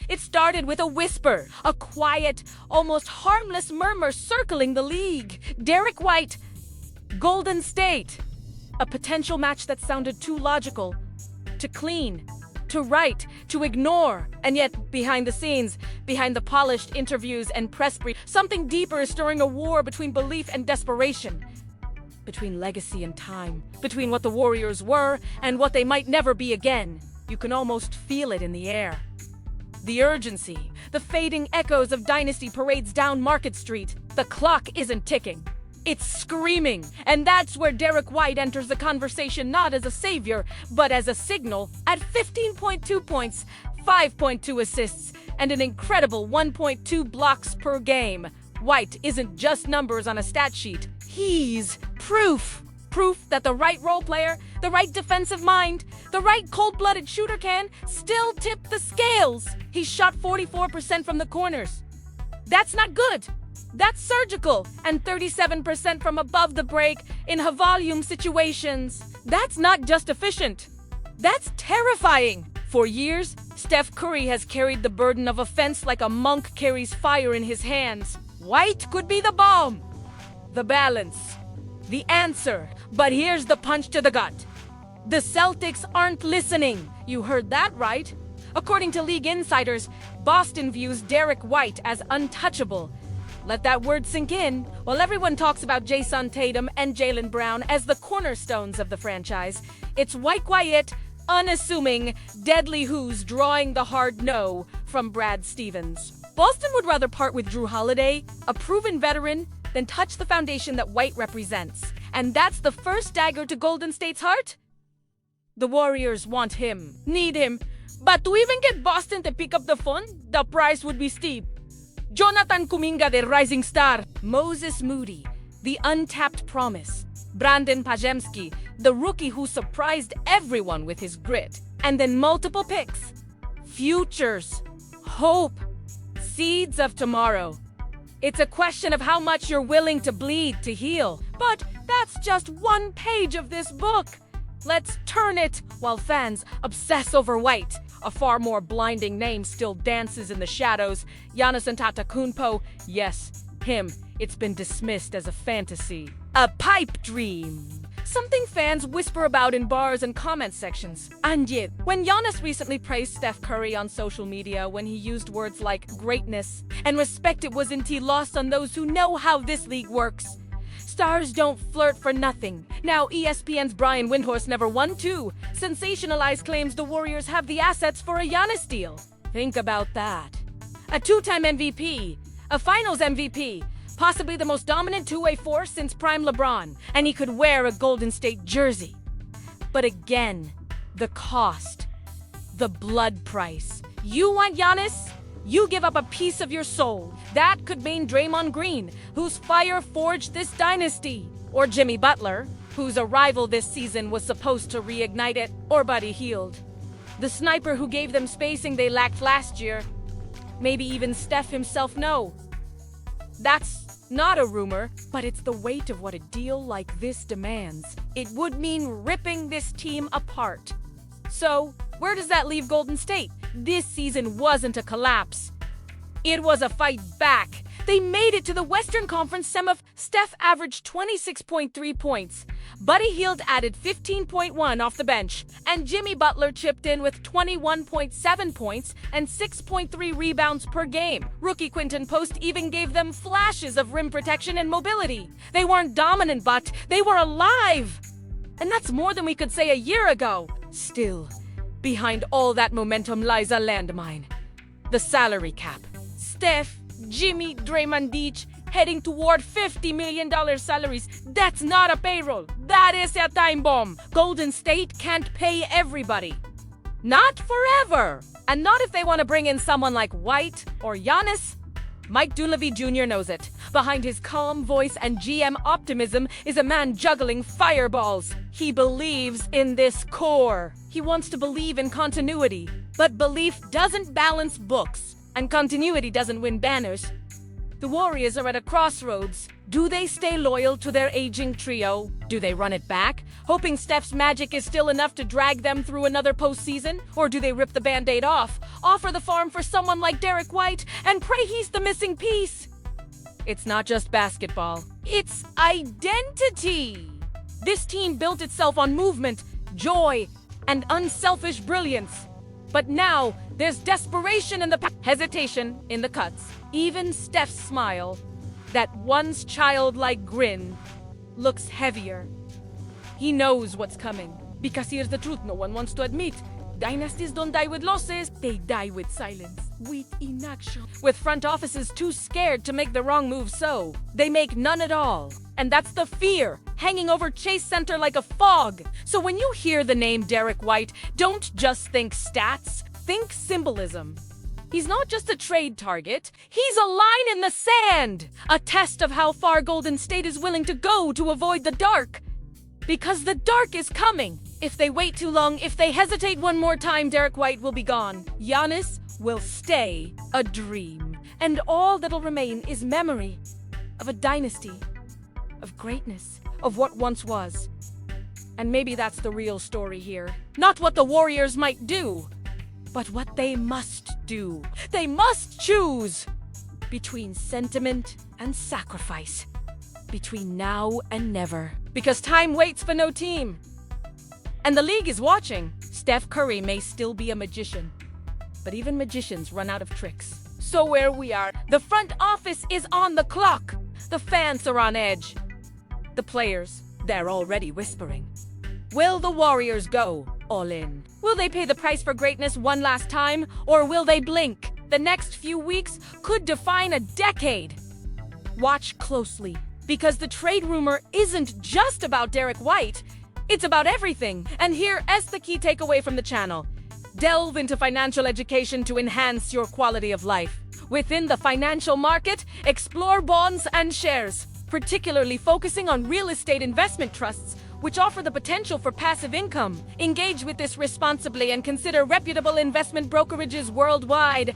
It started with a whisper, a quiet, almost harmless murmur circling the league. Derek White, Golden State. A potential match that sounded too logical, to clean, to right, to ignore. And yet, behind the scenes, behind the polished interviews and press brief, something deeper is stirring a war between belief and desperation. Between legacy and time. Between what the Warriors were and what they might never be again. You can almost feel it in the air. The urgency, the fading echoes of dynasty parades down Market Street. The clock isn't ticking. It's screaming. And that's where Derek White enters the conversation not as a savior, but as a signal. At 15.2 points, 5.2 assists, and an incredible 1.2 blocks per game. White isn't just numbers on a stat sheet. He's proof. Proof that the right role player, the right defensive mind, the right cold-blooded shooter can still tip the scales. He shot 44% from the corners. That's not good. That's surgical. And 37% from above the break in high-volume situations. That's not just efficient. That's terrifying. For years, Steph Curry has carried the burden of offense like a monk carries fire in his hands. White could be the balm, the balance, the answer. But here's the punch to the gut. The Celtics aren't listening. You heard that right. According to league insiders, Boston views Derek White as untouchable. Let that word sink in. While everyone talks about Jason Tatum and Jaylen Brown as the cornerstones of the franchise, it's White quiet, unassuming, deadly who's drawing the hard no from Brad Stevens. Boston would rather part with Drew Holiday, a proven veteran, than touch the foundation that White represents. And that's the first dagger to Golden State's heart? The Warriors want him, need him, but to even get Boston to pick up the phone, the price would be steep. Jonathan Kuminga, the rising star. Moses Moody, the untapped promise. Brandon Pajemski, the rookie who surprised everyone with his grit. And then multiple picks. Futures. Hope. Seeds of tomorrow. It's a question of how much you're willing to bleed to heal. But that's just one page of this book. Let's turn it while fans obsess over White. A far more blinding name still dances in the shadows. Giannis Antetokounmpo. Yes, him. It's been dismissed as a fantasy. A pipe dream. Something fans whisper about in bars and comment sections. And yet, when Giannis recently praised Steph Curry on social media when he used words like greatness and respect, it was indeed lost on those who know how this league works. Stars don't flirt for nothing. Now ESPN's Brian Windhorst never won too. Sensationalized claims the Warriors have the assets for a Giannis deal. Think about that. A two-time MVP, a finals MVP, possibly the most dominant two-way force since prime LeBron, and he could wear a Golden State jersey. But again, the cost, the blood price. You want Giannis? You give up a piece of your soul. That could mean Draymond Green, whose fire forged this dynasty. Or Jimmy Butler, whose arrival this season was supposed to reignite it. Or Buddy Hield, the sniper who gave them spacing they lacked last year. Maybe even Steph himself. No. That's not a rumor, but it's the weight of what a deal like this demands. It would mean ripping this team apart. So, where does that leave Golden State? This season wasn't a collapse. It was a fight back. They made it to the Western Conference semi. Steph averaged 26.3 points. Buddy Hield added 15.1 off the bench. And Jimmy Butler chipped in with 21.7 points and 6.3 rebounds per game. Rookie Quinton Post even gave them flashes of rim protection and mobility. They weren't dominant, but they were alive. And that's more than we could say a year ago. Still, behind all that momentum lies a landmine. The salary cap. Steph, Jimmy, Draymond heading toward $50 million salaries. That's not a payroll. That is a time bomb. Golden State can't pay everybody. Not forever. And not if they want to bring in someone like White or Giannis. Mike Dunleavy Jr. knows it. Behind his calm voice and GM optimism is a man juggling fireballs. He believes in this core. He wants to believe in continuity. But belief doesn't balance books. And continuity doesn't win banners. The Warriors are at a crossroads. Do they stay loyal to their aging trio? Do they run it back, hoping Steph's magic is still enough to drag them through another postseason? Or do they rip the Band-Aid off, offer the farm for someone like Derek White, and pray he's the missing piece? It's not just basketball. It's identity. This team built itself on movement, joy, and unselfish brilliance. But now, there's desperation in the hesitation in the cuts. Even Steph's smile, that once childlike grin, looks heavier. He knows what's coming. Because here's the truth no one wants to admit. Dynasties don't die with losses, they die with silence, with inaction. With front offices too scared to make the wrong move, so they make none at all. And that's the fear hanging over Chase Center like a fog. So when you hear the name Derek White, don't just think stats, think symbolism. He's not just a trade target, he's a line in the sand, a test of how far Golden State is willing to go to avoid the dark. Because the dark is coming. If they wait too long, if they hesitate one more time, Derek White will be gone. Giannis will stay a dream. And all that'll remain is memory of a dynasty, of greatness, of what once was. And maybe that's the real story here. Not what the Warriors might do, but what they must do. They must choose between sentiment and sacrifice, between now and never. Because time waits for no team. And the league is watching. Steph Curry may still be a magician, but even magicians run out of tricks. So where we are, the front office is on the clock. The fans are on edge. The players, they're already whispering. Will the Warriors go all in? Will they pay the price for greatness one last time, or will they blink? The next few weeks could define a decade. Watch closely, because the trade rumor isn't just about Derek White. It's about everything. And here is the key takeaway from the channel. Delve into financial education to enhance your quality of life. Within the financial market, explore bonds and shares, particularly focusing on real estate investment trusts, which offer the potential for passive income. Engage with this responsibly and consider reputable investment brokerages worldwide.